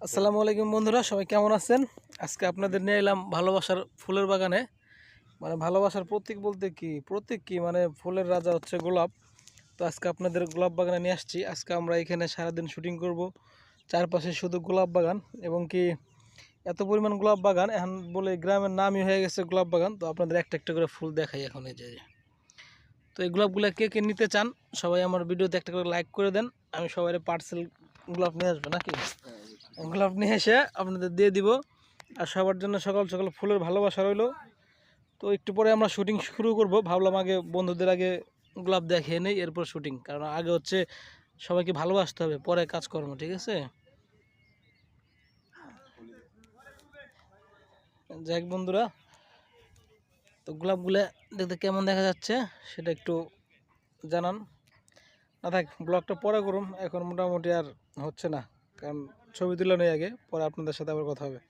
আসসালামু আলাইকুম বন্ধুরা, সবাই কেমন আছেন? আজকে আপনাদের নিয়ে এলাম ভালোবাসার ফুলের বাগানে। মানে ভালোবাসার প্রতীক বলতে কি প্রতীক কি মানে ফুলের রাজা হচ্ছে গোলাপ। তো আজকে আপনাদের গোলাপ বাগানে নিয়ে আসছি। আজকে আমরা এখানে সারাদিন শুটিং করব। চারপাশে শুধু গোলাপ বাগান এবং কি এত পরিমাণ গোলাপ বাগান এখন বলে গ্রামের নামই হয়ে গেছে গোলাপ বাগান। তো আপনাদের একটা একটা করে ফুল দেখাই এখন এই যে। তো এই গোলাপগুলো কে কে নিতে চান সবাই আমার ভিডিওতে একটা করে লাইক করে দেন। আমি সবাই পার্সেল গোলাপ নিয়ে আসবো নাকি, গোলাপ নিয়ে এসে আপনাদের দিয়ে দিব। আর সবার জন্য সকাল সকাল ফুলের ভালোবাসা রইলো। তো একটু পরে আমরা শুটিং শুরু করব। ভাবলাম আগে বন্ধুদের আগে গোলাপ দেখিয়ে নেই, এরপর শুটিং, কারণ আগে হচ্ছে সবাইকে ভালোবাসতে হবে, পরে কাজকর্ম, ঠিক আছে? যাক বন্ধুরা, তো গোলাপগুলো দেখতে কেমন দেখা যাচ্ছে সেটা একটু জানান। না থাক, ব্লগটা পরে করুন, এখন মোটামুটি আর হচ্ছে না, কারণ ছবি তুলে নেই আগে, পরে আপনাদের সাথে আবার কথা হবে।